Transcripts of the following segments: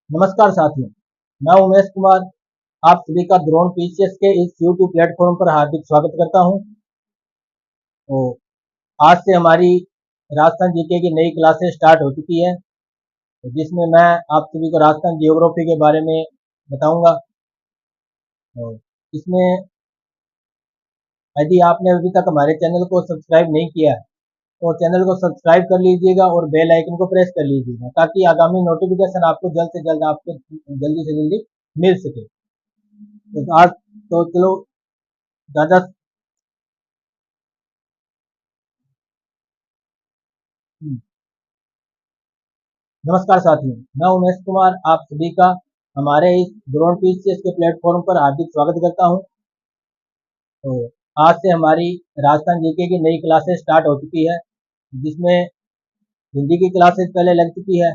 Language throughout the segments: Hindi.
नमस्कार साथियों, मैं उमेश कुमार आप सभी का ड्रोन पीसीएस के इस यूट्यूब प्लेटफॉर्म पर हार्दिक स्वागत करता हूं। तो आज से हमारी राजस्थान जीके की नई क्लासेस स्टार्ट हो चुकी है, तो जिसमें मैं आप सभी को राजस्थान जियोग्राफी के बारे में बताऊंगा। तो इसमें यदि आपने अभी तक हमारे चैनल को सब्सक्राइब नहीं किया है तो चैनल को सब्सक्राइब कर लीजिएगा और बेल आइकन को प्रेस कर लीजिएगा ताकि आगामी नोटिफिकेशन आपको जल्द से जल्द आपको जल्दी से जल्दी मिल सके। तो आज तो चलो ज़्यादा नमस्कार साथियों, मैं उमेश कुमार आप सभी का हमारे इस ड्रोन पीसीएस के प्लेटफॉर्म पर हार्दिक स्वागत करता हूं। तो आज से हमारी राजस्थान जीके की नई क्लासेस स्टार्ट हो चुकी है, जिसमें हिंदी की क्लासेस पहले लग चुकी है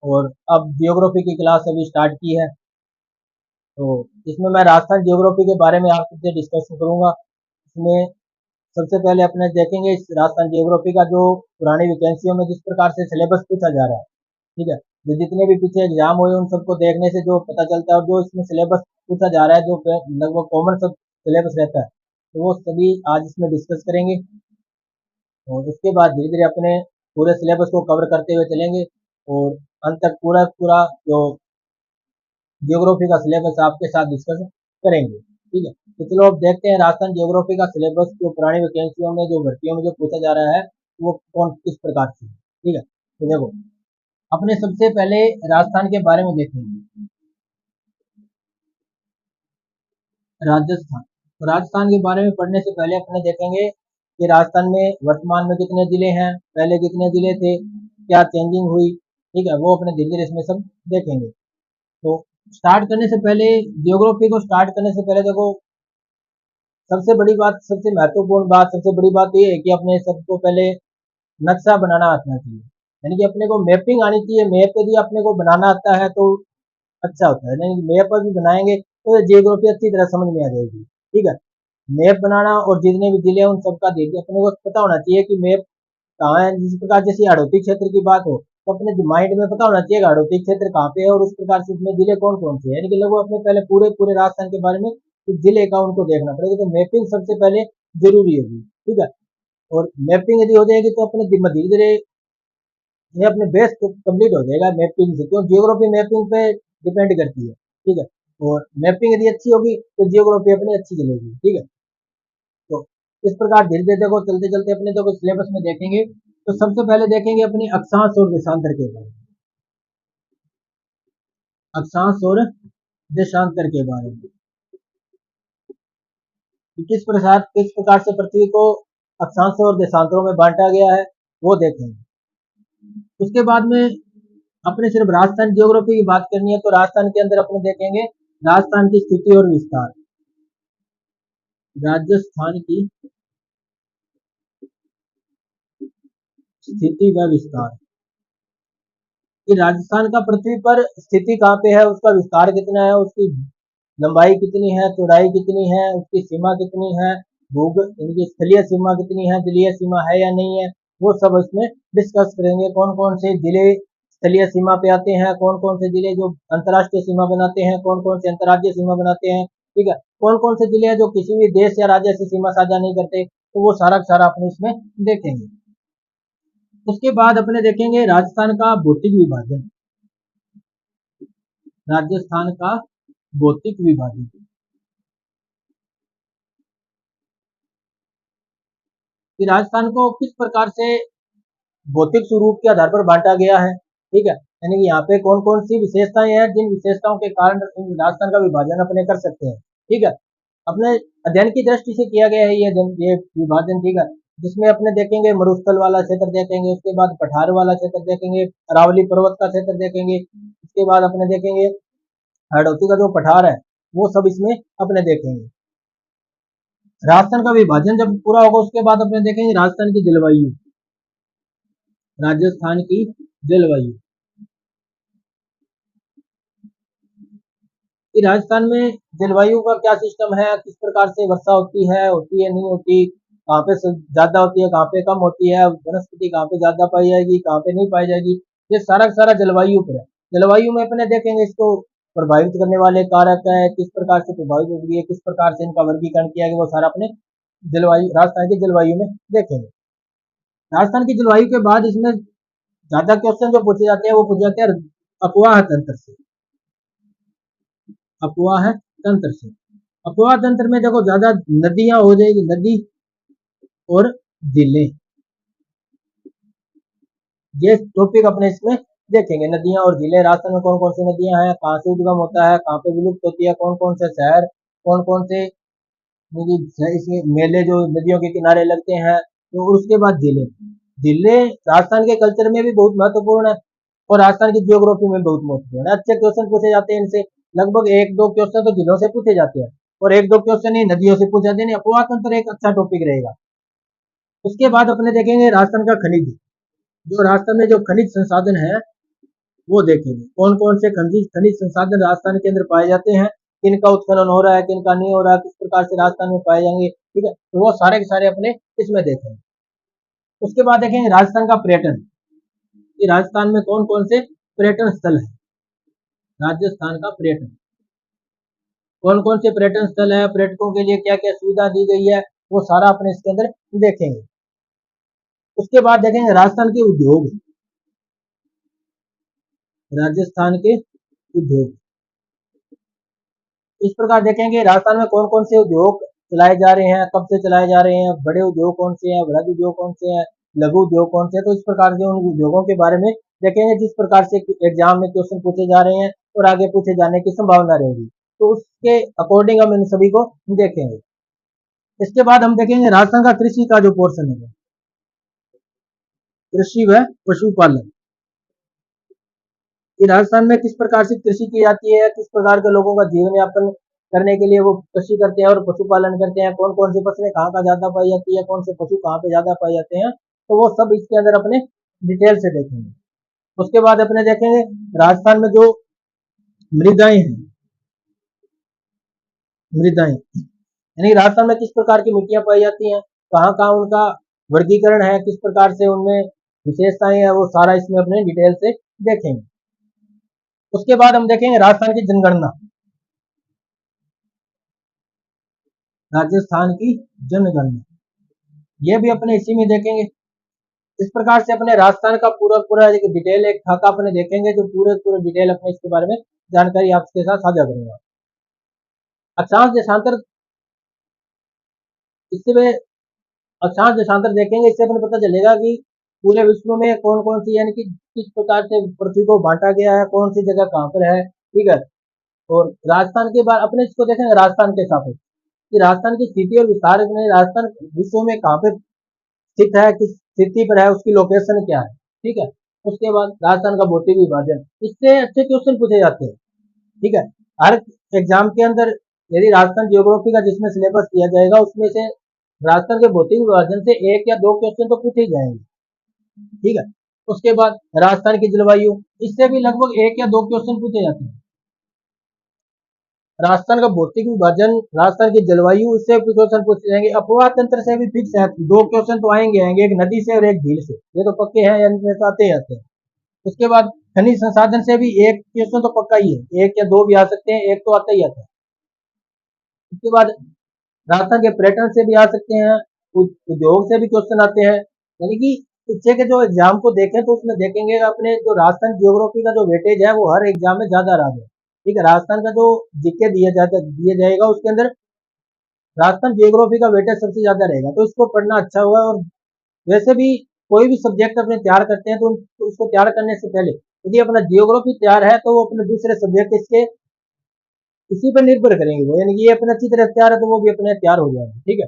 और अब जियोग्राफी की क्लास अभी स्टार्ट की है। तो इसमें मैं राजस्थान जियोग्राफी के बारे में आपसे डिस्कशन करूंगा। इसमें सबसे पहले अपने देखेंगे इस राजस्थान जियोग्राफी का जो पुरानी वैकेंसियों में जिस प्रकार से सिलेबस पूछा जा रहा है, ठीक है। जो जितने भी पीछे एग्जाम हुए उन सबको देखने से जो पता चलता है और जो इसमें सिलेबस पूछा जा रहा है जो लगभग कॉमन सब सिलेबस रहता है, तो वो सभी आज इसमें डिस्कस करेंगे और उसके बाद धीरे धीरे अपने पूरे सिलेबस को कवर करते हुए चलेंगे और अंत तक पूरा पूरा जो जियोग्राफी का सिलेबस आपके साथ डिस्कस करेंगे, ठीक है। तो चलो अब देखते हैं राजस्थान जियोग्राफी का सिलेबस जो पुरानी वैकेंसियों में जो भर्तियों में जो पूछा जा रहा है वो कौन किस प्रकार से, ठीक है। तो देखो अपने सबसे पहले राजस्थान के बारे में देखेंगे। राजस्थान, तो राजस्थान के बारे में पढ़ने से पहले अपने देखेंगे कि राजस्थान में वर्तमान में कितने जिले हैं, पहले कितने जिले थे, क्या चेंजिंग हुई, ठीक है। वो अपने धीरे धीरे इसमें सब देखेंगे। तो स्टार्ट करने से पहले जियोग्राफी को स्टार्ट करने से पहले देखो सबसे बड़ी बात, सबसे महत्वपूर्ण बात, सबसे बड़ी बात ये है कि अपने सबको पहले नक्शा बनाना आना चाहिए, यानी कि अपने को मैपिंग आनी चाहिए। मैप यदि अपने को बनाना आता है तो अच्छा होता है, नहीं मैप पर भी बनाएंगे तो जियोग्राफी अच्छी तरह समझ में आ जाएगी, ठीक है। मैप बनाना और जितने भी जिले हैं उन सबका देखिए अपने को पता होना चाहिए कि मैप कहाँ है। जिस प्रकार जैसे हाड़ौती क्षेत्र की बात हो तो अपने माइंड में पता होना चाहिए कि हाड़ौती क्षेत्र कहाँ पे है और उस प्रकार से उसमें जिले कौन कौन से हैं, यानी कि लोगों अपने पहले पूरे पूरे राजस्थान के बारे में कुछ जिले का उनको देखना पड़ेगा। तो मैपिंग सबसे पहले जरूरी होगी, ठीक है। और मैपिंग यदि हो जाएगी तो अपने धीरे धीरे ये अपने बेस कंप्लीट हो जाएगा मैपिंग से, क्यों जियोग्राफी मैपिंग पे डिपेंड करती है, ठीक है। और मैपिंग यदि अच्छी होगी तो जियोग्राफी अपनी अच्छी चलेगी, ठीक है। तो इस प्रकार धीरे धीरे देखो चलते चलते अपने देखो सिलेबस में देखेंगे तो सबसे पहले देखेंगे अपनी अक्षांश और देशांतर के बारे में। अक्षांश और देशांतर के बारे में कि किस प्रकार से पृथ्वी को अक्षांशों और देशांतरों में बांटा गया है वो देखेंगे। उसके बाद में अपने सिर्फ राजस्थान जियोग्राफी की बात करनी है तो राजस्थान के अंदर अपने देखेंगे राजस्थान की स्थिति और विस्तार। राजस्थान की स्थिति व विस्तार कि राजस्थान का पृथ्वी पर स्थिति कहाँ पे है, उसका विस्तार कितना है, उसकी लंबाई कितनी है, चौड़ाई कितनी है, उसकी सीमा कितनी है, भूग इनकी स्थलीय सीमा कितनी है, जलीय सीमा है या नहीं है, वो सब इसमें डिस्कस करेंगे। कौन कौन से जिले स्थलीय सीमा पे आते हैं, कौन कौन से जिले जो अंतर्राष्ट्रीय सीमा बनाते हैं, कौन कौन से अंतर्राज्यीय सीमा बनाते हैं, ठीक है। कौन कौन से जिले हैं जो किसी भी देश या राज्य से सीमा साझा नहीं करते, तो वो सारा सारा अपने इसमें देखेंगे। उसके बाद अपने देखेंगे राजस्थान का भौतिक विभाजन। राजस्थान का भौतिक विभाजन कि राजस्थान को किस प्रकार से भौतिक स्वरूप के आधार पर बांटा गया है, ठीक है। यानी कि यहाँ पे कौन कौन सी विशेषताएं हैं जिन विशेषताओं के कारण राजस्थान का विभाजन अपने कर सकते हैं, ठीक है। अपने अध्ययन की दृष्टि से किया गया है ये विभाजन, ठीक है। जिसमें अपने देखेंगे मरुस्थल वाला क्षेत्र देखेंगे, उसके बाद पठार वाला क्षेत्र देखेंगे, अरावली पर्वत का क्षेत्र देखेंगे, उसके बाद अपने देखेंगे हाड़ौती का जो पठार है वो सब इसमें अपने देखेंगे। राजस्थान का विभाजन जब पूरा होगा उसके बाद अपने देखेंगे राजस्थान की जलवायु। राजस्थान की जलवायु कि राजस्थान में जलवायु का क्या सिस्टम है, किस प्रकार से वर्षा होती है नहीं होती, कहाँ पे ज्यादा होती है, कहाँ पे कम होती है, वनस्पति कहाँ पे ज्यादा पाई जाएगी, कहाँ पे नहीं पाई जाएगी, ये सारा सारा जलवायु पर है। जलवायु में अपने देखेंगे इसको प्रभावित करने वाले कारक है, किस प्रकार से प्रभावित होती है, किस प्रकार से इनका वर्गीकरण किया गया, वो सारा अपने जलवायु राजस्थान की जलवायु में देखेंगे। राजस्थान की जलवायु के बाद इसमें ज्यादा क्वेश्चन जो पूछे जाते हैं वो पूछे जाते हैं अफवाह तंत्र से। अफवाह तंत्र से, अफवाह तंत्र में देखो ज्यादा नदियां हो जाएगी, नदी और जिले, ये टॉपिक अपने इसमें देखेंगे। नदियां और जिले, राजस्थान में कौन कौन सी नदियां हैं, कहाँ से उद्गम होता है, कहाँ पे विलुप्त होती है, कौन कौन से शहर, कौन कौन से इसमें मेले जो नदियों के किनारे लगते हैं। तो उसके बाद जिले, जिले राजस्थान के कल्चर में भी बहुत महत्वपूर्ण है और राजस्थान की जियोग्राफी में बहुत महत्वपूर्ण है। अच्छे क्वेश्चन पूछे जाते हैं इनसे, लगभग एक दो क्वेश्चन तो जिलों से पूछे जाते हैं और एक दो क्वेश्चन ही नदियों से पूछे जाते हैं। अफवाह तंत्र एक अच्छा टॉपिक रहेगा। उसके बाद अपने देखेंगे राजस्थान का खनिज, जो राजस्थान में जो खनिज संसाधन है वो देखेंगे, कौन कौन से खनिज खनिज संसाधन राजस्थान के अंदर पाए जाते हैं, किनका उत्खनन हो रहा है, किनका नहीं हो रहा है, किस प्रकार से राजस्थान में पाए जाएंगे। ठीक है, तो वो सारे के सारे अपने इसमें देखेंगे। उसके बाद देखेंगे राजस्थान का पर्यटन, कि राजस्थान में कौन कौन से पर्यटन स्थल है। राजस्थान का पर्यटन, कौन कौन से पर्यटन स्थल है, पर्यटकों के लिए क्या क्या सुविधा दी गई है, वो सारा अपने इसके अंदर देखेंगे। उसके बाद देखेंगे राजस्थान के उद्योग, राजस्थान के उद्योग, इस प्रकार देखेंगे राजस्थान में कौन कौन से उद्योग चलाए जा रहे हैं, कब से चलाए जा रहे हैं, बड़े उद्योग कौन से हैं, वृहद उद्योग कौन से हैं, लघु उद्योग कौन से हैं। तो इस प्रकार के उन उद्योगों के बारे में देखेंगे, जिस प्रकार से एग्जाम में क्वेश्चन पूछे जा रहे हैं और आगे पूछे जाने की संभावना रहेगी, तो उसके अकॉर्डिंग हम इन सभी को देखेंगे। इसके बाद हम देखेंगे राजस्थान का कृषि का जो पोर्शन है, कृषि व पशुपालन, कि राजस्थान में किस प्रकार से कृषि की जाती है, किस प्रकार के लोगों का जीवन यापन करने के लिए वो कृषि करते हैं और पशुपालन करते हैं, कौन कौन सी फसलें कहाँ कहाँ ज्यादा पाई जाती है, कौन से पशु कहाँ पे ज्यादा पाए जाते हैं, तो वो सब इसके अंदर अपने डिटेल से देखेंगे। उसके बाद अपने देखेंगे राजस्थान में जो मृदाएं हैं, मृदाएं यानी राजस्थान में किस प्रकार की मिट्टियां पाई जाती हैं, कहाँ कहाँ उनका वर्गीकरण है, किस प्रकार से उनमें विशेषताएं है, वो सारा इसमें अपने डिटेल से देखेंगे। उसके बाद हम देखेंगे राजस्थान की जनगणना, राजस्थान की जनगणना, ये भी अपने इसी में देखेंगे। इस प्रकार से अपने राजस्थान का पूरा पूरा एक डिटेल एक खाका अपने देखेंगे, जो पूरे पूरे डिटेल अपने इसके बारे में जानकारी आपके साथ साझा करूंगा। अक्षांश देशांतर, इससे में अक्षांश देशांतर देखेंगे, इससे अपने पता चलेगा कि पूरे विश्व में कौन कौन सी यानी कि किस प्रकार से पृथ्वी को बांटा गया है, कौन सी जगह कहाँ पर है। ठीक है, और राजस्थान के बाद अपने इसको देखेंगे राजस्थान के सापेक्ष, कि राजस्थान की स्थिति और विस्तार में राजस्थान विश्व में कहाँ पे स्थित है, किस स्थिति पर है, उसकी लोकेशन क्या है। ठीक है, उसके बाद राजस्थान का भौतिक विभाजन, इससे अच्छे क्वेश्चन पूछे जाते हैं। ठीक है, हर एग्जाम के अंदर यदि राजस्थान जियोग्राफी का जिसमें सिलेबस दिया जाएगा उसमें से राजस्थान के भौतिक विभाजन से एक या दो क्वेश्चन तो पूछे जाएंगे। ठीक है, उसके बाद राजस्थान की जलवायु, इससे भी लगभग एक या दो क्वेश्चन पूछे जाते हैं। राजस्थान का भौतिक विभाजन, राजस्थान की जलवायु, इससे भी क्वेश्चन पूछे जाएंगे। अपवाह तंत्र से भी फिक्स है, दो क्वेश्चन तो आएंगे आएंगे, एक नदी से और एक झील से, ये तो पक्के हैं, इनमें से आते ही आते हैं। उसके बाद खनिज संसाधन से भी एक क्वेश्चन तो पक्का ही है, एक या दो भी आ सकते हैं, एक तो आता ही आता है। उसके बाद राजस्थान के पर्यटन से भी आ सकते हैं, उद्योग से भी क्वेश्चन आते हैं। यानी कि पीछे के जो एग्जाम को देखें तो उसमें देखेंगे अपने जो राजस्थान जियोग्राफी का जो वेटेज है वो हर एग्जाम में ज्यादा रहा है। ठीक है, राजस्थान का जो जीके दिया जाएगा उसके अंदर राजस्थान जियोग्राफी का वेटेज सबसे ज्यादा रहेगा, तो इसको पढ़ना अच्छा होगा। और वैसे भी कोई भी सब्जेक्ट अपने तैयार करते हैं तो उसको तैयार करने से पहले यदि अपना जियोग्राफी तैयार है तो वो अपने दूसरे सब्जेक्ट इसके इसी पर निर्भर करेंगे वो, यानी कि ये अपने अच्छी तरह तैयार है तो वो भी अपने तैयार हो जाएंगे। ठीक है,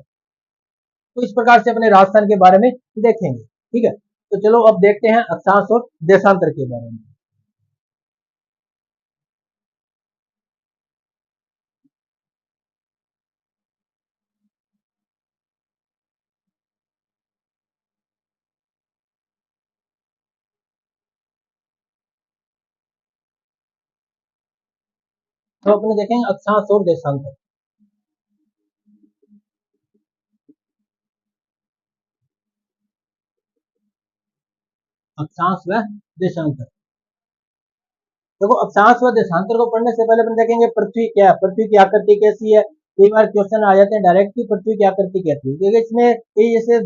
तो इस प्रकार से अपने राजस्थान के बारे में देखेंगे। ठीक है, तो चलो अब देखते हैं अक्षांश और देशांतर के बारे में। तो अपने देखेंगे अक्षांश और देशांतर, अक्षांश व देशांतर। देखो अक्षांश व देशांतर को पढ़ने से पहले अपन देखेंगे पृथ्वी क्या है, पृथ्वी की आकृति कैसी है। कई बार क्वेश्चन आ जाते हैं डायरेक्ट कि पृथ्वी की आकृति कैसी है, क्योंकि इसमें ये जैसे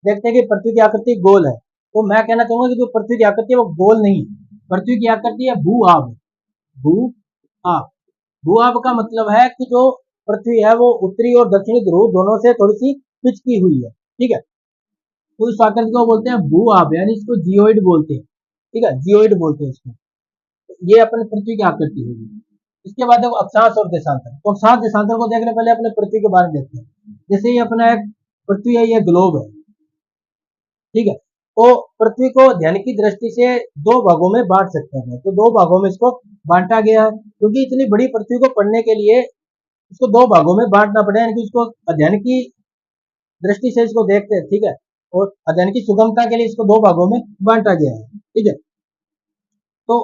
देखते हैं कि पृथ्वी की आकृति गोल है, तो मैं कहना चाहूंगा कि जो पृथ्वी की आकृति है वो गोल नहीं है, पृथ्वी की आकृति है भू आब। भू आब, भू आब का मतलब है कि जो पृथ्वी है वो उत्तरी और दक्षिणी ध्रुव दोनों से थोड़ी सी पिचकी हुई है, ठीक है। तो इस आकृति को बोलते हैं भू आब, यानी इसको जियोइड बोलते हैं, ठीक है, जियोइड बोलते हैं इसको। ये अपने पृथ्वी की आकृति होगी। इसके बाद देखो अक्षांश और देशांतर, तो अक्षांश देशांतर को देखने पहले अपने पृथ्वी के बारे में देखते हैं। जैसे ये अपना एक पृथ्वी है, ये ग्लोब है, ठीक है। तो पृथ्वी को ध्यान की दृष्टि से दो भागों में बांट सकते हैं, तो दो भागों में इसको बांटा गया है, क्योंकि इतनी बड़ी पृथ्वी को पढ़ने के लिए इसको दो भागों में बांटना पड़ेगा, यानी कि इसको अध्ययन की दृष्टि से इसको देखते हैं, ठीक है, और अध्ययन की सुगमता के लिए इसको दो भागों में बांटा गया है, ठीक है। तो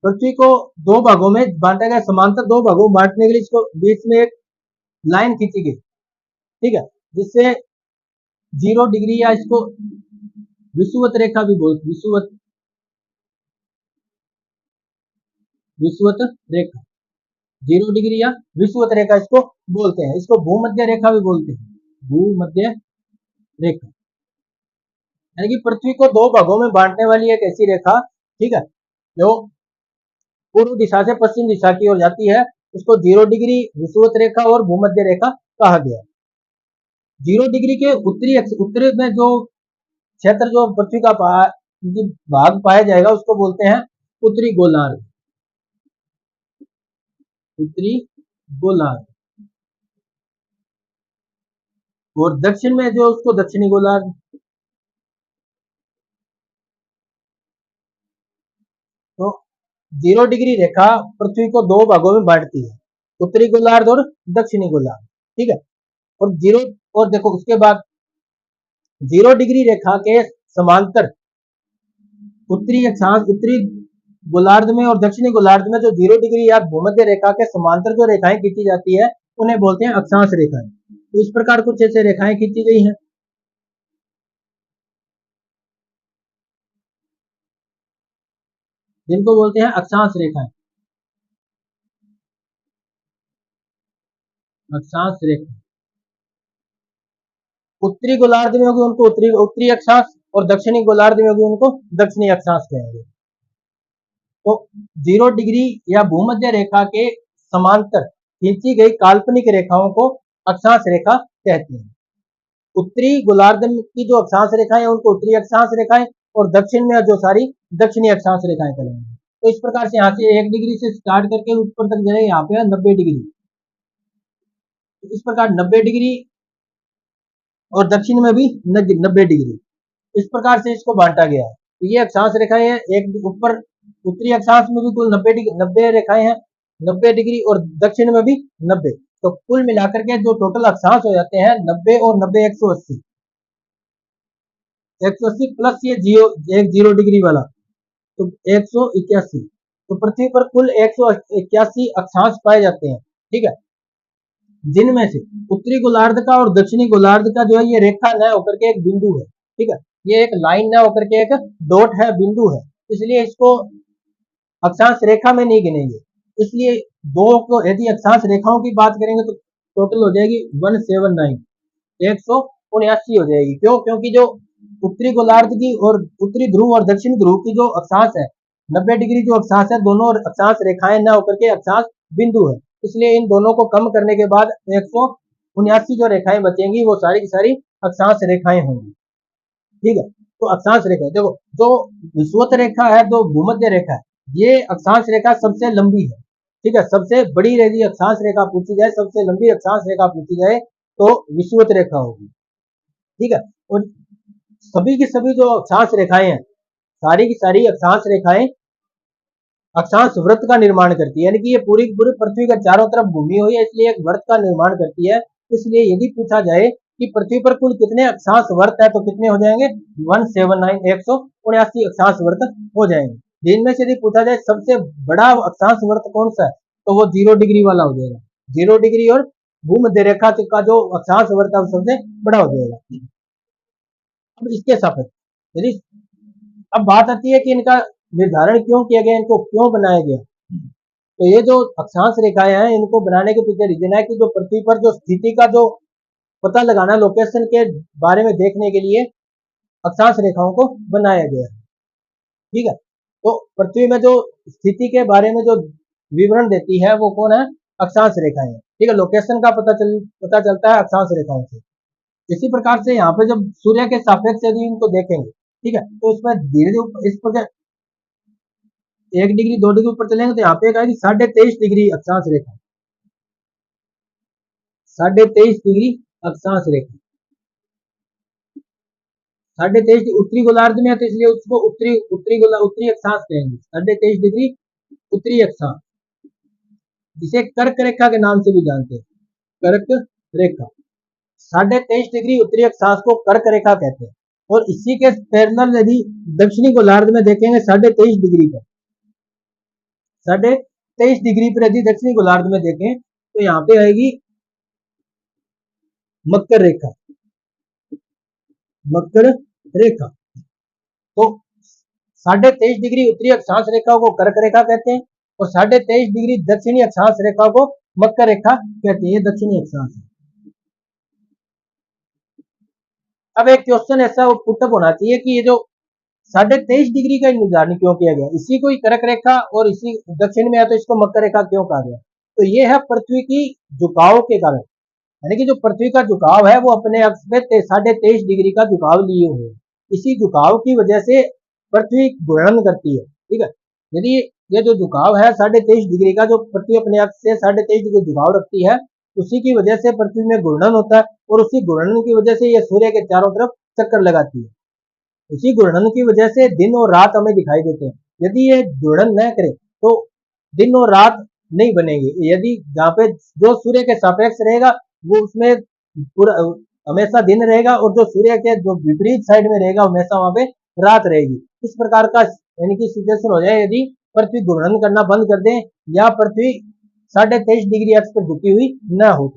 पृथ्वी को दो भागों में बांटा गया, समांतर दो भागों में बांटने के लिए इसको बीच में एक लाइन खींची गई, ठीक है, जिससे 0 डिग्री या इसको विषुवत रेखा भी बोलते, विषुवत रेखा, 0 डिग्री या विषुवत रेखा इसको बोलते हैं। इसको भूमध्य रेखा भी बोलते हैं, भूमध्य रेखा, यानी कि पृथ्वी को दो भागों में बांटने वाली एक ऐसी रेखा, ठीक है, जो पूर्व दिशा से पश्चिम दिशा की ओर जाती है, उसको 0 डिग्री विषुवत रेखा और भूमध्य रेखा कहा गया। 0 डिग्री के उत्तरी में जो क्षेत्र जो पृथ्वी का भाग पाया जाएगा उसको बोलते हैं उत्तरी गोलार्ध, उत्तरी गोलार्ध। और दक्षिण में जो उसको दक्षिणी गोलार्ध। तो 0 डिग्री रेखा पृथ्वी को दो भागों में बांटती है, उत्तरी गोलार्ध और दक्षिणी गोलार्ध, ठीक है। और जीरो, और देखो उसके बाद 0 डिग्री रेखा के समांतर उत्तरी अक्षांश, उत्तरी गोलार्ध में और दक्षिणी गोलार्ध में जो 0 डिग्री या भूमध्य रेखा के समांतर जो रेखाएं खींची जाती है उन्हें बोलते हैं अक्षांश रेखाएं। तो इस प्रकार कुछ ऐसे रेखाएं खींची गई हैं, जिनको बोलते हैं अक्षांश रेखाएं, अक्षांश रेखा। उत्तरी गोलार्ध में होगी उनको उत्तरी उत्तरी अक्षांश, और दक्षिणी गोलार्ध में होगी उनको दक्षिणी अक्षांश कहेंगे। तो 0 डिग्री या भूमध्य रेखा के समांतर खींची गई काल्पनिक रेखाओं को अक्षांश रेखा कहते हैं। उत्तरी गोलार्ध की जो अक्षांश रेखाएं हैं उनको उत्तरी अक्षांश रेखाएं, और दक्षिण में जो सारी दक्षिणी अक्षांश रेखाएं कहलाएंगी। तो इस प्रकार से यहाँ से 1 डिग्री से स्टार्ट करके ऊपर तक जाए, यहाँ पे 90 डिग्री, इस प्रकार 90 डिग्री, और दक्षिण में भी 90 डिग्री, इस प्रकार से इसको बांटा गया है। तो ये अक्षांश रेखाएं हैं, एक ऊपर उत्तरी अक्षांश में भी कुल 90 रेखाएं हैं, 90 डिग्री, और दक्षिण में भी 90। तो कुल मिलाकर के जो टोटल अक्षांश हो जाते हैं 90 और 90 180, 180 प्लस ये जीरो, एक 0 डिग्री वाला, तो 181। तो पृथ्वी पर कुल 181 अक्षांश पाए जाते हैं, ठीक है, जिनमें से उत्तरी गोलार्ध का और दक्षिणी गोलार्ध का जो है ये रेखा न होकर के एक बिंदु है, ठीक है, ये एक लाइन न होकर के एक डॉट है, बिंदु है, इसलिए इसको अक्षांश रेखा में नहीं गिनेंगे। इसलिए दो को यदि अक्षांश रेखाओं की बात करेंगे तो टोटल हो जाएगी 179, 179 हो जाएगी। क्यों? क्योंकि जो उत्तरी गोलार्ध की और उत्तरी ध्रुव और दक्षिणी ध्रुव की जो अक्षांश है 90 डिग्री जो अक्षांश है, दोनों अक्षांश रेखाएं न होकर के अक्षांश बिंदु है, इसलिए इन दोनों को कम करने के बाद 179 जो रेखाएं बचेंगी वो सारी की सारी अक्षांश रेखाएं होंगी, ठीक है। तो अक्षांश रेखा देखो, जो विषुवत रेखा है, जो भूमध्य रेखा है, ये अक्षांश रेखा सबसे लंबी है, ठीक है, सबसे बड़ी यदि अक्षांश रेखा पूछी जाए, सबसे लंबी अक्षांश रेखा पूछी जाए तो विषुवत रेखा होगी, ठीक है। और सभी की सभी जो अक्षांश रेखाएं हैं, सारी की सारी अक्षांश रेखाएं अक्षांश वृत्त का निर्माण करती है, यानी कि ये पूरी पूरी पृथ्वी के चारों तरफ घूमी हुई है, इसलिए एक वृत्त का निर्माण करती है। इसलिए यदि पूछा जाए कि पृथ्वी पर कुल कितने अक्षांश वर्त है, तो कितने हो जाएंगे? 179, 179 अक्षांश वर्त हो जाएंगे। जिनमें से यदि पूछा जाए सबसे बड़ा अक्षांश वर्त कौन सा है, तो वो 0 डिग्री वाला हो जाएगा। 0 डिग्री और भूमध्य रेखा का जो अक्षांश वर्त है सबसे बड़ा हो जाएगा। अब इसके सापेक्ष यदि अब बात आती है कि इनका निर्धारण क्यों किया गया, इनको क्यों बनाया गया? तो ये जो अक्षांश रेखाएं हैं, इनको बनाने के पीछे रीजन है कि जो पृथ्वी पर जो स्थिति का जो पता लगाना, लोकेशन के बारे में देखने के लिए अक्षांश रेखाओं को बनाया गया है। ठीक है, तो पृथ्वी में जो स्थिति के बारे में जो विवरण देती है वो कौन है? अक्षांश रेखाएं। ठीक है, लोकेशन का पता चलता है अक्षांश रेखाओं से। इसी प्रकार से यहाँ पे जब सूर्य के सापेक्ष यदि इनको देखेंगे, ठीक है, तो इसमें धीरे धीरे इस प्रकार 1 डिग्री 2 डिग्री ऊपर चलेंगे तो यहाँ पे आएगी 23.5 डिग्री अक्षांश रेखा, 23.5 डिग्री अक्षांश रेखा। 23.5 उत्तरी गोलार्ध में है तो इसलिए उसको उत्तरी अक्षांश कहेंगे। 23.5 डिग्री उत्तरी अक्षांश, जिसे कर्क रेखा के नाम से भी जानते हैं, कर्क रेखा। 23.5 डिग्री उत्तरी अक्षांश को कर्क रेखा कहते हैं। और इसी के पैरेलल यदि दक्षिणी गोलार्ध में देखेंगे 23.5 डिग्री पर, 23.5 डिग्री पर यदि दक्षिणी गोलार्ध में देखें तो यहाँ पे आएगी मकर रेखा, मकर रेखा। तो 23.5 डिग्री उत्तरी अक्षांश रेखा को कर्क रेखा कहते हैं और 23.5 डिग्री दक्षिणी अक्षांश रेखा को मकर रेखा कहते हैं। ये दक्षिणी अक्षांश है। अब एक क्वेश्चन ऐसा पुटअप होना चाहिए कि ये जो 23.5 डिग्री का निर्धारण क्यों किया गया, इसी को ही कर्क रेखा और इसी दक्षिण में है तो इसको मकर रेखा क्यों कहा गया? तो ये है पृथ्वी की झुकाव के कारण, यानी कि जो पृथ्वी का झुकाव है वो अपने अक्ष पे 23.5 डिग्री का झुकाव लिए हुए है। इसी झुकाव की वजह से पृथ्वी घूर्णन करती है। ठीक है, यदि ये जो झुकाव है 23.5 डिग्री का, जो पृथ्वी अपने अक्ष से 23.5 डिग्री झुकाव रखती है, उसी की वजह से पृथ्वी में घूर्णन होता है और उसी घूर्णन की वजह से ये सूर्य के चारों तरफ चक्कर लगाती है। उसी घूर्णन की वजह से दिन और रात हमें दिखाई देते हैं। यदि ये घूर्णन न करे तो दिन और रात नहीं बनेंगे। यदि जहाँ पे जो सूर्य के सापेक्ष रहेगा वो उसमें पूरा हमेशा दिन रहेगा और जो सूर्य के जो विपरीत साइड में रहेगा हमेशा वहां पे रात रहेगी। इस प्रकार का यानी कि सिचुएशन हो जाए यदि पृथ्वी घूर्णन करना बंद कर दे या पृथ्वी 23.5 डिग्री अक्ष पर झुकी हुई न हो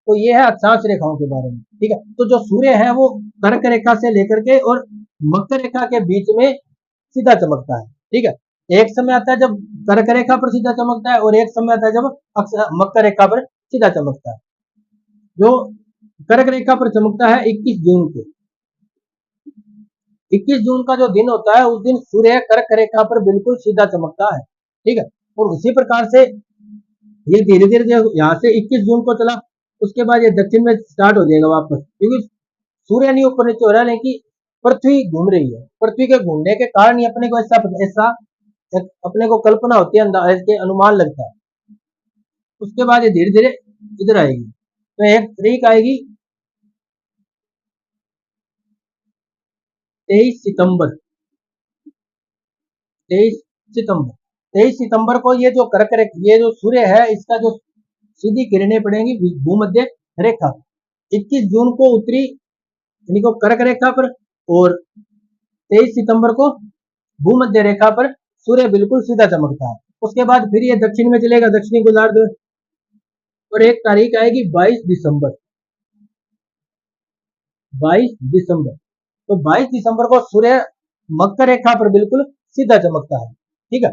तो ये है अक्षांश रेखाओं के बारे में। ठीक है, तो जो सूर्य है वो कर्क रेखा से लेकर के और मकर रेखा के बीच में सीधा चमकता है। ठीक है, एक समय आता है जब कर्क रेखा पर सीधा चमकता है और एक समय आता है जब मकर रेखा पर सीधा चमकता है। जो कर्क रेखा पर चमकता है 21 जून को, 21 जून का जो दिन होता है उस दिन सूर्य कर्क रेखा पर बिल्कुल सीधा चमकता है। ठीक है, और उसी प्रकार से ये धीरे धीरे यहाँ से 21 जून को चला, उसके बाद ये दक्षिण में स्टार्ट हो जाएगा वापस, क्योंकि सूर्य नहीं ऊपर नीचे हो रहा है लेकिन पृथ्वी घूम रही है। पृथ्वी के घूमने के कारण ही अपने को ऐसा अपने को कल्पना होती है, अंदाज के अनुमान लगता है। उसके बाद ये धीरे धीरे इधर आएगी तो एक तारीख आएगी 23 सितंबर, 23 सितंबर, 23 सितंबर को ये जो कर्क रेखा, ये जो सूर्य है इसका जो सीधी किरणें पड़ेंगी भूमध्य रेखा। 21 जून को उत्तरी यानी को कर्क रेखा पर और 23 सितंबर को भूमध्य रेखा पर सूर्य बिल्कुल सीधा चमकता है। उसके बाद फिर ये दक्षिण में चलेगा, दक्षिणी गोलार्ध, और एक तारीख आएगी 22 दिसंबर, 22 दिसंबर। तो 22 दिसंबर को सूर्य मकर रेखा पर बिल्कुल सीधा चमकता है। ठीक है,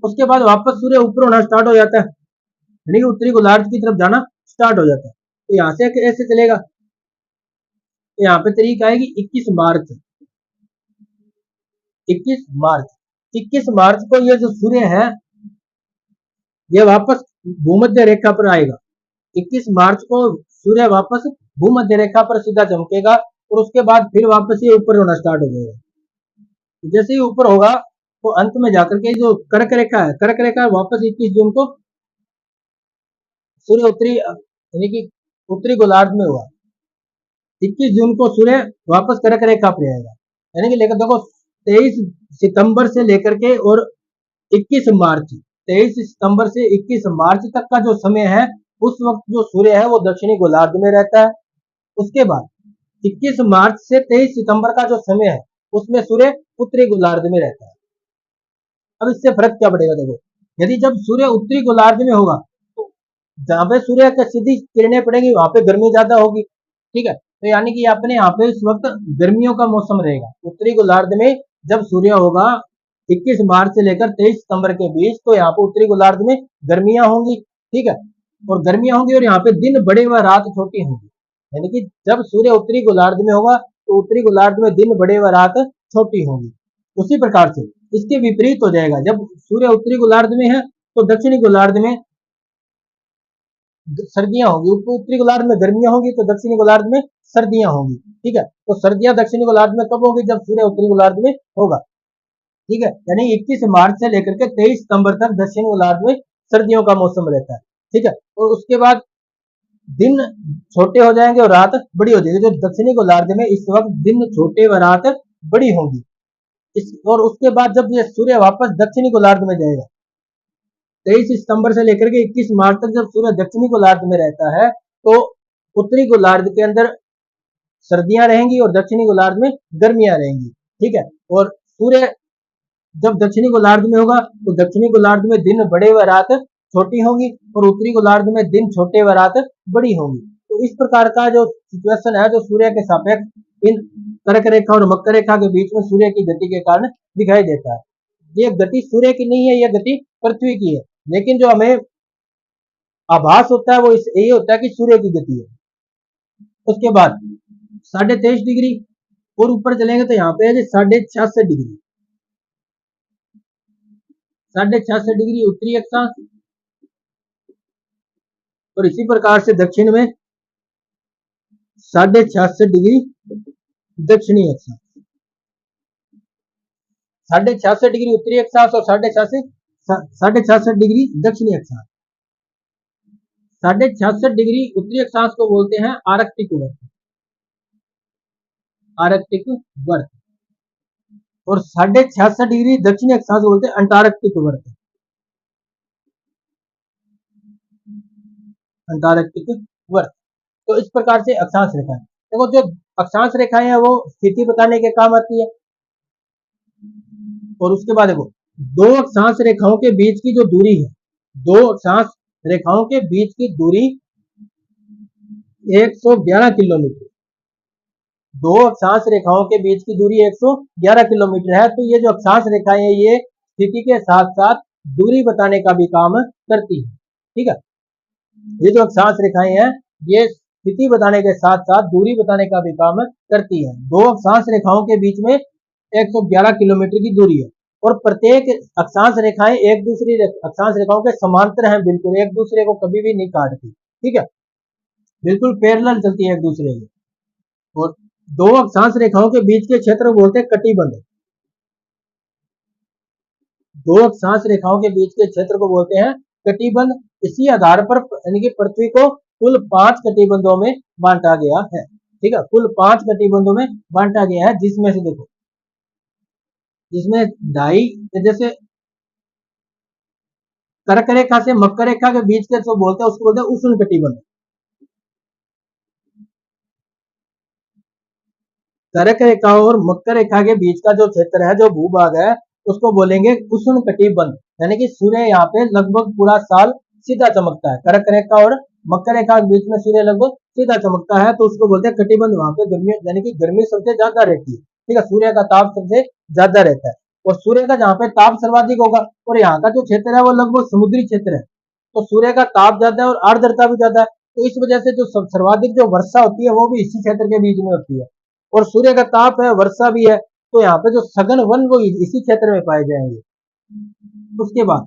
उसके बाद वापस सूर्य ऊपर होना स्टार्ट हो जाता है, यानी कि उत्तरी गोलार्ध की तरफ जाना स्टार्ट हो जाता है। तो यहाँ से ऐसे चलेगा, तो यहाँ पे तारीख आएगी 21 मार्च, 21 मार्च, 21 मार्च को ये जो सूर्य है ये वापस भूमध्य रेखा पर आएगा। 21 मार्च को सूर्य वापस भूमध्य रेखा पर सीधा चमकेगा और उसके बाद फिर वापस ये ऊपर होना स्टार्ट हो जाएगा। जैसे ही ऊपर होगा तो अंत में जाकर के जो कर्क रेखा है, कर्क रेखा वापस 21 जून को सूर्य उत्तरी यानी कि उत्तरी गोलार्ध में हुआ। 21 जून को सूर्य वापस कर्क रेखा पर आएगा, यानी कि लेकर देखो 23 सितंबर से लेकर के और 21 मार्च, 23 सितंबर से 21 मार्च तक का जो समय है उस वक्त जो सूर्य है वो दक्षिणी गोलार्ध में रहता है। उसके बाद 21 मार्च से 23 सितंबर का जो समय है उसमें सूर्य उत्तरी गोलार्ध में रहता है। अब इससे फर्क क्या पड़ेगा, देखो यदि जब सूर्य उत्तरी गोलार्ध में होगा तो जहां पे सूर्य की सीधी किरणें पड़ेंगी वहां पे गर्मी ज्यादा होगी। ठीक है, तो यानी कि अपने यहाँ पे इस वक्त गर्मियों का मौसम रहेगा, उत्तरी गोलार्ध में जब सूर्य होगा 21 मार्च से लेकर 23 सितंबर के बीच, तो यहाँ पे उत्तरी गोलार्ध में गर्मियां होंगी, ठीक है, और गर्मियां होंगी और यहाँ पे दिन बड़े व रात छोटी होंगी। यानी कि जब सूर्य उत्तरी गोलार्ध में होगा तो उत्तरी गोलार्ध में दिन बड़े व रात छोटी होंगी। उसी प्रकार से इसके विपरीत हो जाएगा, जब सूर्य उत्तरी गोलार्ध में है तो दक्षिणी गोलार्ध में सर्दियां होंगी, उत्तरी गोलार्ध में गर्मियां होंगी तो दक्षिणी गोलार्ध में सर्दियां होंगी, ठीक है। तो सर्दियां दक्षिणी गोलार्ध में कब होगी? जब सूर्य उत्तरी गोलार्ध में होगा, ठीक है। यानी 21 मार्च से लेकर के 23 सितंबर तक दक्षिण गोलार्ध में सर्दियों का मौसम रहता है, ठीक है। और उसके बाद दिन छोटे हो जाएंगे और रात बड़ी हो जाएगी। जो दक्षिणी गोलार्ध में इस वक्त दिन छोटे व रात बड़ी होंगी। और उसके बाद जब ये सूर्य वापस दक्षिणी गोलार्ध में जाएगा, 23 सितंबर से लेकर के 21 मार्च तक जब सूर्य दक्षिणी गोलार्ध में रहता है, तो उत्तरी गोलार्ध के अंदर सर्दियां रहेंगी और दक्षिणी गोलार्ध में गर्मियां रहेंगी, ठीक है। और सूर्य जब दक्षिणी गोलार्ध में होगा तो दक्षिणी गोलार्ध में दिन बड़े व रात छोटी होंगी और उत्तरी गोलार्ध में दिन छोटे व रात बड़ी होंगी। तो इस प्रकार का जो सिचुएशन है, जो सूर्य के सापेक्ष इन कर्क रेखा और मकर रेखा के बीच में सूर्य की गति के कारण दिखाई देता है। ये गति सूर्य की नहीं है, यह गति पृथ्वी की है, लेकिन जो हमें आभास होता है वो यही होता है कि सूर्य की गति है। उसके बाद 23.5 डिग्री और ऊपर चलेंगे तो यहाँ पे है 66.5 डिग्री, 66.5 डिग्री उत्तरी अक्षांश और इसी प्रकार से दक्षिण में 66.5 डिग्री दक्षिणी अक्षांश, 66.5 डिग्री उत्तरी अक्षांश और 66.5 डिग्री दक्षिणी अक्षांश। 66.5 डिग्री उत्तरी अक्षांश को बोलते हैं आर्कटिक वर्त, आर्कटिक वर्त, और 66.5 डिग्री दक्षिणी अक्षांश को बोलते हैं अंटार्कटिक वर्त, अंटार्कटिक वर्त। तो इस प्रकार से अक्षांश रेखाएं, देखो जो अक्षांश रेखाएं हैं वो स्थिति बताने के काम आती है। और उसके बाद देखो दो अक्षांश रेखाओं के बीच की जो दूरी है, दो अक्षांश रेखाओं के बीच की दूरी 111 किलोमीटर, दो अक्षांश रेखाओं के बीच की दूरी 111 किलोमीटर है। तो ये जो अक्षांश रेखाएं हैं ये स्थिति के साथ साथ दूरी बताने का भी काम करती है, ठीक है। ये जो अक्षांश रेखाएं हैं ये स्थिति बताने के साथ साथ दूरी बताने का भी काम करती है। दो अक्षांश रेखाओं के बीच में 111 किलोमीटर की दूरी है और प्रत्येक अक्षांश रेखाएं एक दूसरी अक्षांश रेखाओं के समांतर हैं, बिल्कुल एक दूसरे को कभी भी नहीं काटती, ठीक है, बिल्कुल पैरेलल चलती है एक दूसरे के। और दो अक्षांश रेखाओं के बीच के क्षेत्र को बोलते हैं कटिबंध, दो अक्षांश रेखाओं के बीच के क्षेत्र को बोलते हैं कटिबंध। इसी आधार पर यानी कि पृथ्वी को कुल 5 कटिबंधों में बांटा गया है, ठीक है, कुल 5 कटिबंधों में बांटा गया है, जिसमें से देखो जिसमें ढाई जैसे कर्क रेखा से मकर रेखा के बीच के जो बोलते हैं उसको बोलते हैं उष्ण कटिबंध। कर्क रेखा और मकर रेखा के बीच का जो क्षेत्र है, जो भूभाग है, उसको बोलेंगे उष्ण कटिबंध। यानी कि सूर्य यहाँ पे लगभग पूरा साल सीधा चमकता है, कर्क रेखा और मकर रेखा के बीच में सूर्य लगभग सीधा चमकता है, तो उसको बोलते हैं कटिबंध। वहां पे गर्मी यानी कि गर्मी सबसे ज्यादा रहती है, ठीक है, सूर्य का ताप सबसे ज्यादा रहता है और सूर्य का जहाँ पे ताप सर्वाधिक होगा और यहाँ का जो क्षेत्र है वो लगभग समुद्री क्षेत्र है, तो सूर्य का ताप ज्यादा है और आर्द्रता भी ज्यादा है। तो इस वजह से जो सर्वाधिक जो वर्षा होती है वो भी इसी क्षेत्र के बीच में होती है और सूर्य का ताप है, वर्षा भी है, तो यहाँ पे जो सघन वन वो इसी क्षेत्र में पाए जाएंगे। उसके बाद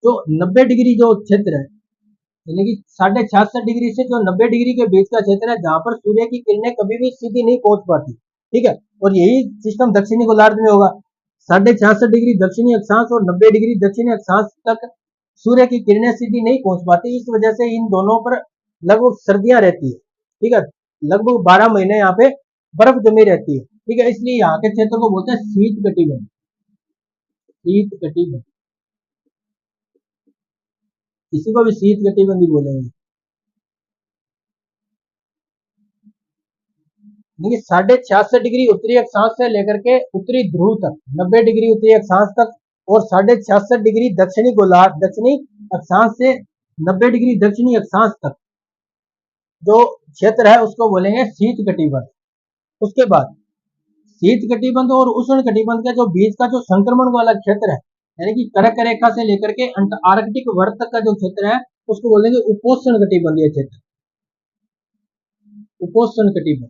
जो 90 डिग्री जो क्षेत्र है, यानी कि 66.5 डिग्री से जो 90 डिग्री के बीच का क्षेत्र है, जहां पर सूर्य की किरणें कभी भी सीधी नहीं पहुंच पाती, ठीक है, और यही सिस्टम दक्षिणी गोलार्ध में होगा। 66.5 डिग्री दक्षिणी अक्षांश और 90 डिग्री दक्षिणी अक्षांश तक सूर्य की किरणें सीधी नहीं पहुंच पाती, इस वजह से इन दोनों पर लगभग सर्दियां रहती है, ठीक है, लगभग 12 महीने यहाँ पे बर्फ जमी रहती है, ठीक है, इसलिए यहाँ के क्षेत्र को बोलते हैं शीत कटिबंध, शीत कटिबंध, इसी को भी शीत कटिबंधी बोलेंगे। देखिए 66.5 डिग्री उत्तरी अक्षांश से लेकर के उत्तरी ध्रुव तक, 90 डिग्री उत्तरी अक्षांश तक और 66.5 डिग्री दक्षिणी गोलार्ध दक्षिणी अक्षांश से 90 डिग्री दक्षिणी अक्षांश तक जो क्षेत्र है उसको बोलेंगे शीत कटिबंध। उसके बाद शीत कटिबंध और उष्ण कटिबंध का जो बीच का जो संक्रमण वाला क्षेत्र है, यानी कि कर्क रेखा से लेकर के आर्कटिक वर्त तक का जो क्षेत्र है, उसको बोलेंगे उपोष्ण कटिबंधीय क्षेत्र। उपोष्ण कटिबंध,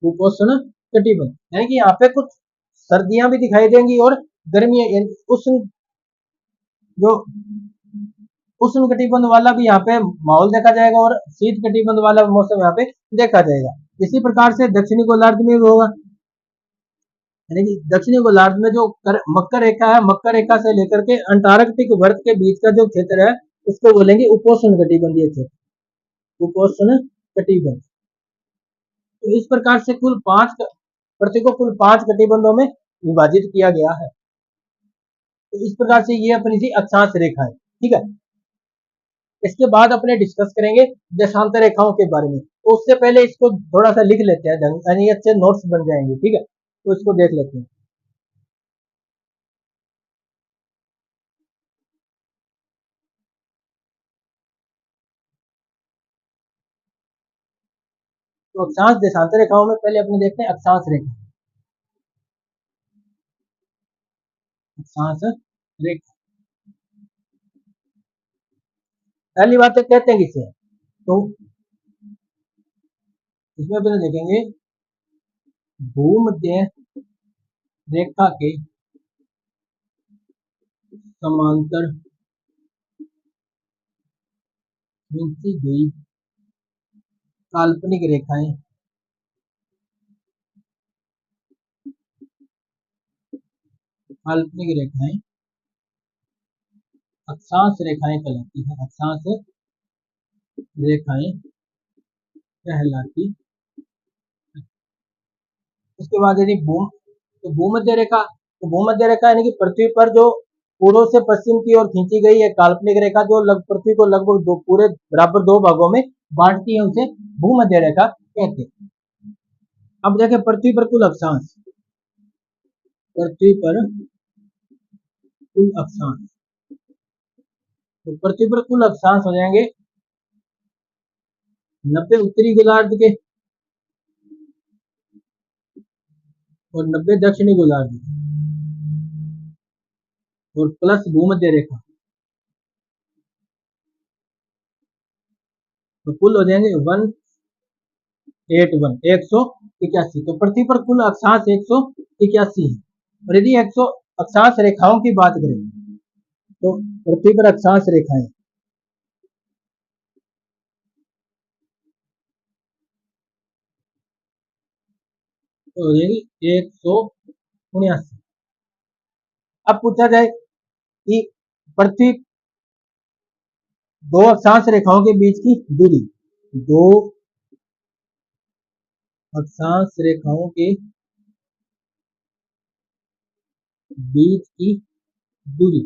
उपोष्ण कटिबंध, यानी कि यहाँ पे कुछ सर्दियां भी दिखाई देंगी और गर्मियां, उष्ण जो उष्ण कटिबंध वाला भी यहाँ पे माहौल देखा जाएगा और शीत कटिबंध वाला मौसम यहाँ पे देखा जाएगा। इसी प्रकार से दक्षिणी गोलार्ध में भी होगा, यानी कि दक्षिणी गोलार्ध में जो मकर रेखा है, मकर रेखा से लेकर के अंटार्कटिक वर्त के बीच का जो क्षेत्र है, उसको बोलेंगे उपोष्ण कटिबंधीय क्षेत्र, उपोष्ण कटिबंध। तो इस प्रकार से कुल 5 पृथ्वी को कुल 5 कटिबंधों में विभाजित किया गया है। तो इस प्रकार से ये अपनी थी अक्षांश रेखा है, ठीक है। इसके बाद अपने डिस्कस करेंगे देशांतर रेखाओं के बारे में। तो उससे पहले इसको थोड़ा सा लिख लेते हैं, यानी अच्छे नोट्स बन जाएंगे, ठीक है। तो इसको देख लेते हैं। तो अक्षांश देशांतर रेखाओं में पहले अपने देखते हैं अक्षांश रेखा। अक्षांश रेखा, पहली बात तो कहते हैं किसे, तो इसमें अपने देखेंगे भूमध्य रेखा के समांतर खींची गई काल्पनिक रेखाएं, काल्पनिक रेखाएं अक्षांश रेखाएं कहलाती है, अक्षांश रेखाएं कहलाती। उसके बाद यदि तो भूमध्य रेखा, तो भूमध्य रेखा यानी कि पृथ्वी पर जो पूर्व से पश्चिम की ओर खींची गई है काल्पनिक रेखा, जो पृथ्वी को लगभग दो पूरे बराबर दो भागों में बांटती है, उसे भूमध्य रेखा कहते हैं। अब देखें पृथ्वी पर कुल अक्षांश, पृथ्वी पर कुल अक्षांश, तो पृथ्वी पर कुल अक्षांश हो जाएंगे 90 उत्तरी गोलार्ध के और 90 दक्षिणी गोलार्ध के, और प्लस भूमध्य रेखा, तो कुल हो जाएंगे 181। तो पृथ्वी पर कुल अक्षांश 181 है। और यदि 100 अक्षांश रेखाओं की बात करें, तो पृथ्वी पर अक्षांश रेखाएं तो हो जाएगी 179। अब पूछा जाए कि पृथ्वी दो अक्षांश रेखाओं के बीच की दूरी, दो अक्षांश रेखाओं के बीच की दूरी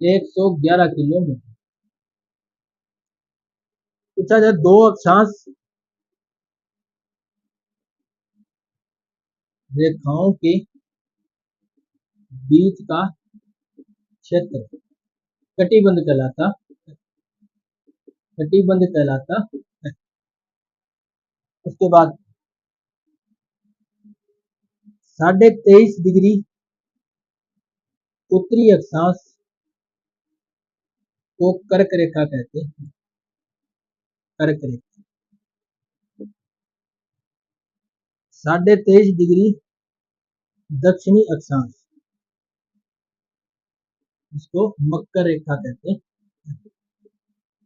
111 किलोमीटर। पूछा जाए दो अक्षांश रेखाओं के बीच का क्षेत्र कटिबंध कहलाता, कटिबंध कहलाता है। उसके बाद 23.5 डिग्री उत्तरी अक्षांश को कर्क रेखा कहते हैं, कर्क रेखा। 23.5 डिग्री दक्षिणी अक्षांश, इसको मकर रेखा कहते हैं,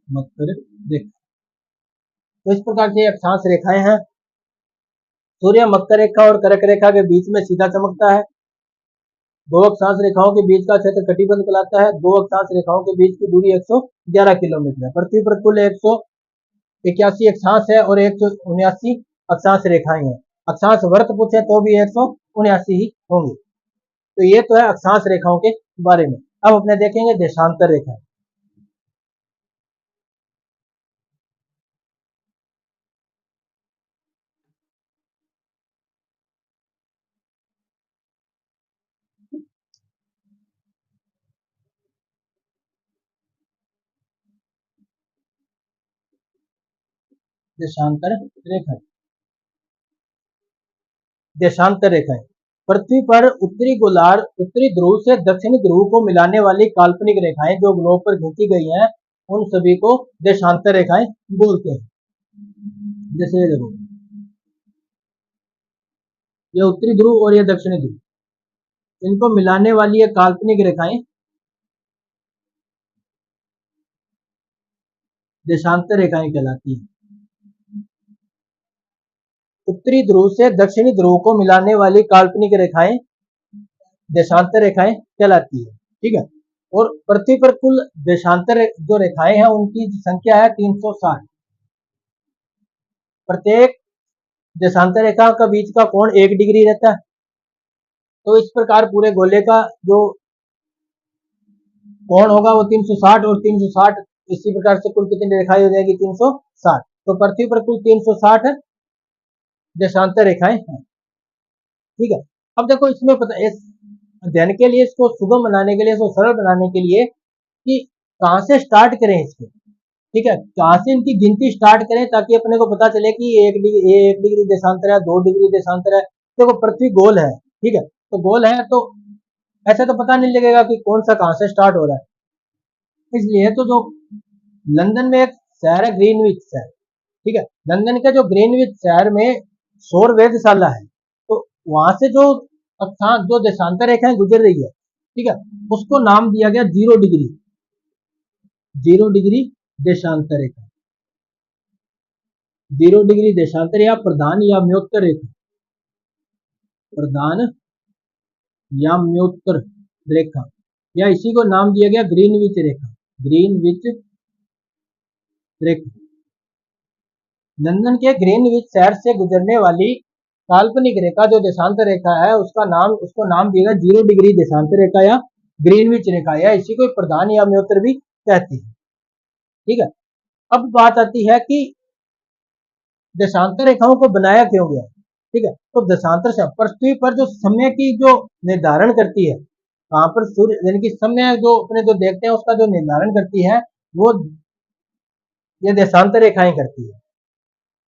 मकर रेखा। तो इस प्रकार की अक्षांश रेखाएं हैं। सूर्य मकर रेखा और कर्क रेखा के बीच में सीधा चमकता है। दो अक्षांश रेखाओं के बीच का क्षेत्र कटिबंध कहलाता है। दो अक्षांश रेखाओं के बीच की दूरी 111 किलोमीटर है। पृथ्वी पर कुल 181 अक्षांश है और 179 अक्षांश रेखाएं हैं। अक्षांश वर्त पूछे तो भी 179 ही होंगे। तो ये तो है अक्षांश रेखाओं के बारे में। अब अपने देखेंगे देशांतर रेखा। देशांतर रेखा, देशांतर रेखाएं। पृथ्वी पर उत्तरी ध्रुव से दक्षिणी ध्रुव को मिलाने वाली काल्पनिक रेखाएं जो ग्लोब पर खींची गई हैं, उन सभी को देशांतर रेखाएं बोलते हैं। जैसे ये देखो, ये उत्तरी ध्रुव और ये दक्षिणी ध्रुव, इनको मिलाने वाली ये काल्पनिक रेखाएं देशांतर रेखाएं कहलाती हैं। उत्तरी ध्रुव से दक्षिणी ध्रुव को मिलाने वाली काल्पनिक रेखाएं देशांतर रेखाएं कहलाती है। ठीक है। और पृथ्वी पर कुल देशांतर जो रेखाएं हैं उनकी संख्या है 360। प्रत्येक देशांतर रेखा का बीच का कोण 1 डिग्री रहता है। तो इस प्रकार पूरे गोले का जो कोण होगा वो 360 और 360, इसी प्रकार से कुल कितनी रेखाएं हो जाएगी? 360। तो पृथ्वी पर कुल 360 देशांतर रेखाएं हैं। ठीक है। अब देखो इसमें पता, इस अध्ययन के लिए, इसको सुगम बनाने के लिए, इसको सरल बनाने के लिए कि कहां से स्टार्ट करें इसको। ठीक है, कहां से इनकी गिनती स्टार्ट करें ताकि अपने को पता चले कि 1 डिग्री देशांतर है, 2 डिग्री देशांतर है। देखो पृथ्वी गोल है, ठीक है, तो गोल है तो ऐसे तो पता नहीं लगेगा कि कौन सा कहां से स्टार्ट हो रहा है। इसलिए तो जो लंदन में एक शहर है ग्रीनविच शहर, ठीक है, लंदन के जो ग्रीनविच शहर में सौर वेधशाला है, तो वहां से जो अक्षांश, जो देशांतर रेखाएं गुजर रही है, ठीक है, उसको नाम दिया गया 0 डिग्री, 0 डिग्री देशांतर रेखा, 0 डिग्री देशांतर या प्रधान या म्योत्तर रेखा, प्रधान या म्योत्तर रेखा, या इसी को नाम दिया गया ग्रीनविच रेखा, ग्रीनविच रेखा। लंदन के ग्रीनविच शहर से गुजरने वाली काल्पनिक रेखा जो देशांतर रेखा है, उसको नाम दिया गया 0 डिग्री देशांतर रेखा या ग्रीनविच रेखा, या इसी को प्रधान या म्योत्तर भी कहते हैं। ठीक है। अब बात आती है कि देशांतर रेखाओं को बनाया क्यों गया। ठीक है, तो देशांतर से पृथ्वी पर जो समय की जो निर्धारण करती है, वहां पर सूर्य यानी कि समय जो अपने जो देखते हैं उसका जो निर्धारण करती है, वो ये देशांतर रेखाएं करती है।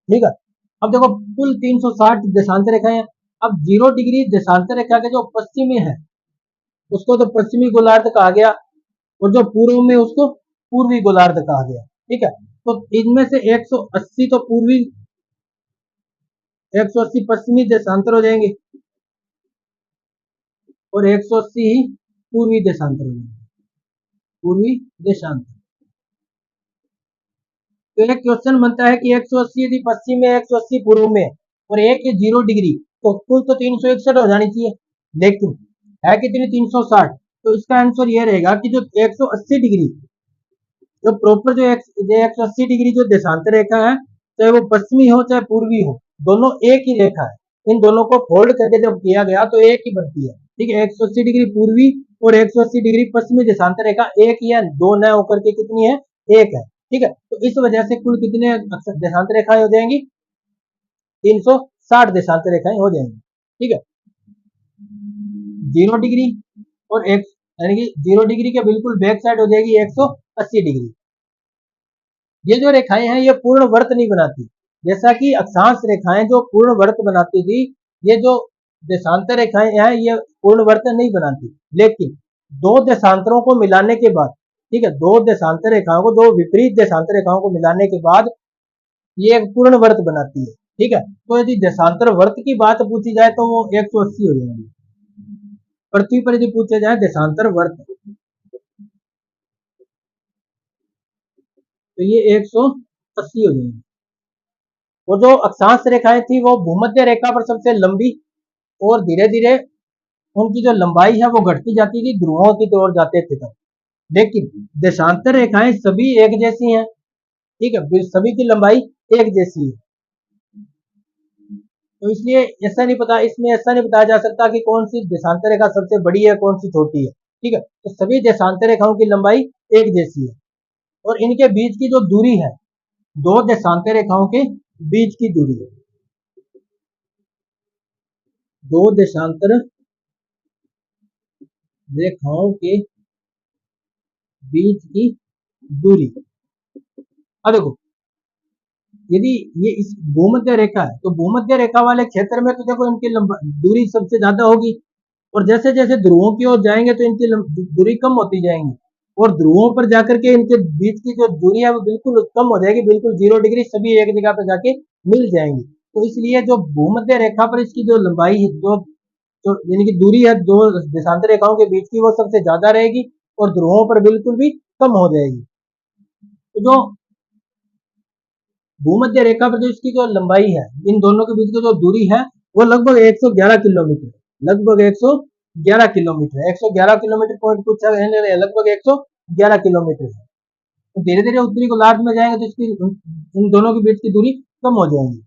ठीक है। अब देखो कुल 360 देशांतर रेखाएं हैं। अब 0 डिग्री देशांतर रेखा के जो पश्चिमी है उसको तो पश्चिमी गोलार्ध कहा गया, और जो पूर्व में उसको पूर्वी गोलार्ध कहा गया। ठीक है, तो इनमें से 180 तो पूर्वी, 180 पश्चिमी देशांतर हो जाएंगे और 180 ही पूर्वी देशांतर हो जाएंगे, पूर्वी देशांतर। तो एक क्वेश्चन बनता है कि 180 यदि पश्चिम में, 180 पूर्व में और एक 0 डिग्री, तो कुल तो 361 हो जानी चाहिए, लेकिन है कितनी? 360। तो इसका आंसर यह रहेगा कि जो 180 डिग्री, जो प्रॉपर जो 180 डिग्री जो देशांतर रेखा है, चाहे वो पश्चिमी हो चाहे पूर्वी हो, दोनों एक ही रेखा है। इन दोनों को फोल्ड करके जब किया गया तो एक ही बनती है। ठीक है, 180 डिग्री पूर्वी और 180 डिग्री पश्चिमी देशांतर रेखा एक ही है, दो न होकर के कितनी है? एक है। ठीक है, तो इस वजह से कुल कितने देशांतर रेखाएं हो जाएंगी? 360 देशांतर रेखाएं हो जाएंगी। ठीक है, 0 डिग्री और एक, यानी कि 0 डिग्री के बिल्कुल बैक साइड हो जाएगी 180 डिग्री। ये जो रेखाएं हैं ये पूर्ण वर्त नहीं बनाती, जैसा कि अक्षांश रेखाएं जो पूर्ण वर्त बनाती थी, ये जो देशांतर रेखाएं हैं ये पूर्ण वर्त नहीं बनाती। लेकिन दो देशांतरों को मिलाने के बाद, ठीक है, दो देशांतर रेखाओं को, दो विपरीत देशांतर रेखाओं को मिलाने के बाद ये एक पूर्ण वर्त बनाती है। ठीक है, तो यदि देशांतर वर्त की बात पूछी जाए तो वो 180 हो जाएंगे। पृथ्वी पर यदि पूछा जाए देशांतर वर्त तो ये 180 हो जाएंगे। वो जो अक्षांश रेखाएं थी वो भूमध्य रेखा पर सबसे लंबी, और धीरे धीरे उनकी जो लंबाई है वो घटती जाती थी, ध्रुवों की ओर जाते थे तब। लेकिन देशांतर रेखाएं सभी एक जैसी हैं। ठीक है, सभी की लंबाई एक जैसी है, तो इसलिए ऐसा नहीं पता, इसमें ऐसा नहीं बताया जा सकता कि कौन सी देशांतर रेखा सबसे बड़ी है, कौन सी छोटी है। ठीक है, तो सभी देशांतर रेखाओं की लंबाई एक जैसी है, और इनके बीच की जो दूरी है, दो देशांतर रेखाओं के बीच की दूरी है, दो देशांतर रेखाओं के बीच की दूरी। अब देखो यदि ये इस भूमध्य रेखा है तो भूमध्य रेखा वाले क्षेत्र में तो देखो इनकी दूरी सबसे ज्यादा होगी, और जैसे जैसे ध्रुवों की ओर जाएंगे तो इनकी दूरी कम होती जाएंगी, और ध्रुवों पर जाकर के इनके बीच की जो दूरी है वो बिल्कुल कम हो जाएगी, बिल्कुल 0 डिग्री, सभी एक जगह पे जाके मिल जाएंगी। तो इसलिए जो भूमध्य रेखा पर इसकी जो लंबाई है, जो यानी कि दूरी है दो देशांतर रेखाओं के बीच की, वो सबसे ज्यादा रहेगी और ध्रुवों पर बिल्कुल भी कम हो जाएगी। तो जो भूमध्य रेखा पर जो इसकी जो लंबाई है, इन दोनों के बीच की जो दूरी है वो लगभग 111 किलोमीटर, लगभग 111 किलोमीटर, 111 किलोमीटर पॉइंट कुछ लगभग 111 किलोमीटर है। तो धीरे धीरे उत्तरी गोलार्ध में जाएंगे तो इसकी इन दोनों के बीच की दूरी कम हो जाएगी।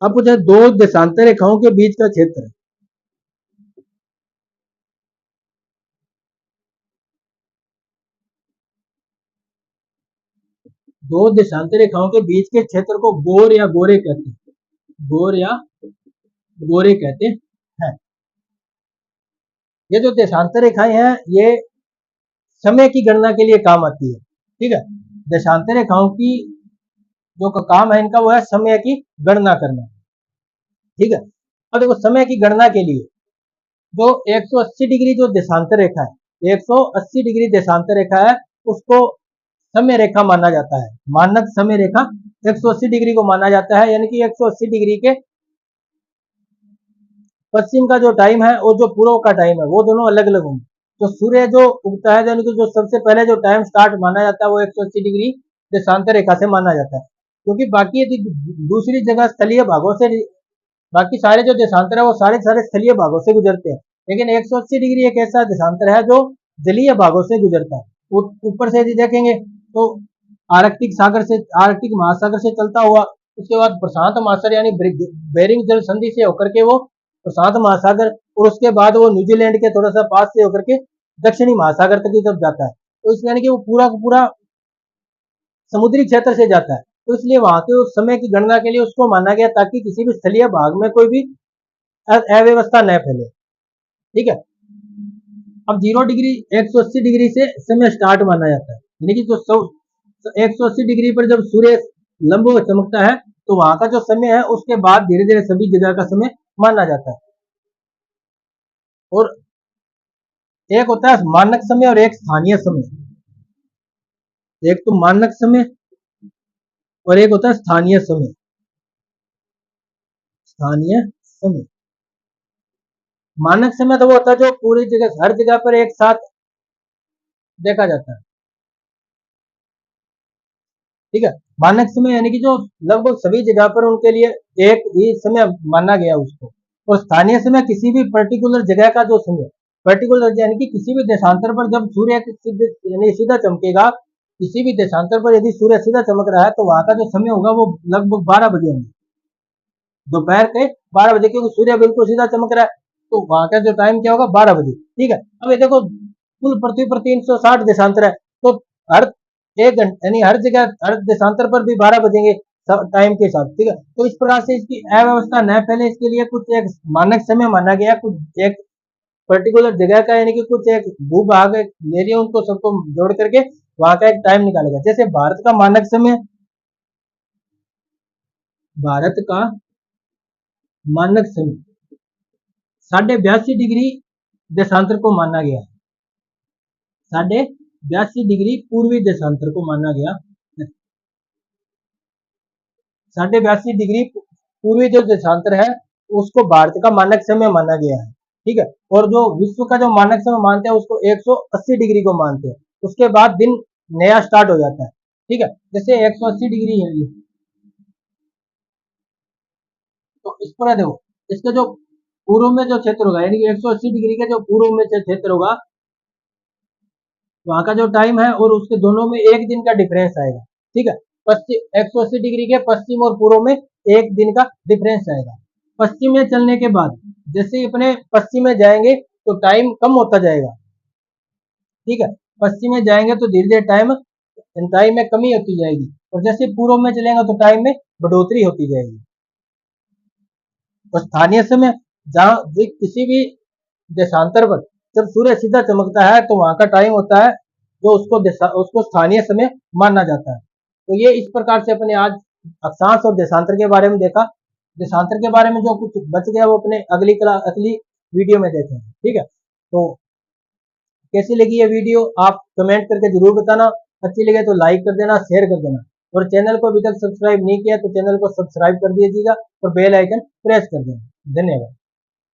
अब कुछ है दो देशांतर रेखाओं के बीच का क्षेत्र। दो देशांतर रेखाओं के बीच के क्षेत्र को गोर या गोरे कहते हैं, गोर या गोरे कहते हैं। ये जो देशांतर रेखाएं हैं ये समय की गणना के लिए काम आती है, ठीक है। देशांतर रेखाओं की जो काम है इनका वो है समय की गणना करना, ठीक है। अब देखो समय की गणना के लिए जो 180 डिग्री जो देशांतर रेखा है, 180 डिग्री देशांतर रेखा है, उसको समय रेखा माना जाता है, मानक समय रेखा 180 डिग्री को माना जाता है। यानी कि 180 डिग्री के पश्चिम का जो टाइम है और जो पूर्व का टाइम है वो दोनों अलग अलग होंगे। तो सूर्य जो उगता है, यानी कि जो सबसे पहले जो टाइम स्टार्ट माना जाता है वो 180 डिग्री देशांतर रेखा से माना जाता है, क्योंकि बाकी यदि दूसरी जगह स्थलीय भागों से, बाकी सारे जो देशांतर है वो सारे सारे स्थलीय भागों से गुजरते हैं, लेकिन 180 डिग्री एक ऐसा देशांतर है जो जलीय भागों से गुजरता है। ऊपर से यदि देखेंगे तो आर्कटिक सागर से, आर्कटिक महासागर से चलता हुआ उसके बाद प्रशांत महासागर यानी बेरिंग जल संधि से होकर के वो प्रशांत महासागर, और उसके बाद वो न्यूजीलैंड के थोड़ा सा पास से होकर के दक्षिणी महासागर तक की तरफ जाता है। तो इस यानी कि वो पूरा का पूरा समुद्री क्षेत्र से जाता है, तो इसलिए वहां के उस समय की गणना के लिए उसको माना गया ताकि किसी भी स्थलीय भाग में कोई भी अव्यवस्था न फैले, ठीक है। अब 0 डिग्री 180 डिग्री से समय स्टार्ट माना जाता है, यानी कि जो 180 डिग्री पर जब सूर्य लंबो चमकता है तो वहां का जो समय है उसके बाद धीरे धीरे सभी जगह का समय माना जाता है। और एक होता है मानक समय और एक स्थानीय समय, एक तो मानक समय और एक होता है स्थानीय समय, स्थानीय समय। मानक समय तो वो होता है जो पूरी जगह हर जगह पर एक साथ देखा जाता है, ठीक है। मानक समय यानी कि जो लगभग सभी जगह पर उनके लिए एक ही समय माना गया उसको। और स्थानीय समय किसी भी पर्टिकुलर जगह का जो समय, पर्टिकुलर यानी कि किसी भी देशांतर पर जब सूर्य यानी सीधा चमकेगा, किसी भी देशांतर पर यदि सूर्य सीधा चमक रहा है तो वहां का जो समय होगा वो लगभग 12 बजे होंगे, दोपहर के 12 बजे, क्योंकि सूर्य बिल्कुल सीधा चमक रहा है तो वहां का जो टाइम क्या होगा 12 बजे, ठीक है। अब ये देखो कुल पृथ्वी पर 360 देशांतर है, तो हर 1 घंटे यानी हर जगह हर देशांतर पर भी 12 बजेंगे टाइम के साथ, ठीक है। तो इस प्रकार से इसकी अव्यवस्था न फैले इसके लिए कुछ एक मानक समय माना गया, कुछ एक पर्टिकुलर जगह का यानी कि कुछ एक भूभाग ले लिया, उनको सबको जोड़ करके वहां का एक टाइम निकालेगा। जैसे भारत का मानक समय, भारत का मानक समय 82.5 डिग्री देशांतर को माना गया, 82.5 डिग्री पूर्वी देशांतर को माना गया, 82.5 डिग्री पूर्वी जो देशांतर है उसको भारत का मानक समय माना गया है, ठीक है। और जो विश्व का जो मानक समय मानते हैं उसको 180 डिग्री को मानते हैं, उसके बाद दिन नया स्टार्ट हो जाता है, ठीक है। जैसे 180 डिग्री है ये, तो इस पर देखो इसका जो पूर्व में जो क्षेत्र होगा यानी कि 180 डिग्री का जो पूर्व में जो क्षेत्र होगा वहां का जो टाइम है और उसके दोनों में एक दिन का डिफरेंस आएगा, ठीक है। पश्चिम 180 डिग्री के पश्चिम और पूर्व में एक दिन का डिफरेंस आएगा। पश्चिम में चलने के बाद जैसे ही अपने पश्चिम में जाएंगे तो टाइम कम होता जाएगा, ठीक है। पश्चिम में जाएंगे तो धीरे धीरे टाइम में कमी होती जाएगी, और जैसे पूर्व में चलेंगे तो टाइम में बढ़ोतरी होती जाएगी। और स्थानीय समय जहां किसी भी देशांतर पर जब सूर्य सीधा चमकता है तो वहां का टाइम होता है जो उसको स्थानीय समय माना जाता है। तो ये इस प्रकार से अपने आज अक्षांश और देशांतर के बारे में देखा। देशांतर के बारे में जो कुछ बच गया वो अपने अगली वीडियो में देखेंगे। ठीक है, तो कैसी लगी ये वीडियो आप कमेंट करके जरूर बताना। अच्छी लगे तो लाइक कर देना, शेयर कर देना, और चैनल को अभी तक सब्सक्राइब नहीं किया तो चैनल को सब्सक्राइब कर दीजिएगा और बेल आइकन प्रेस कर देना। धन्यवाद।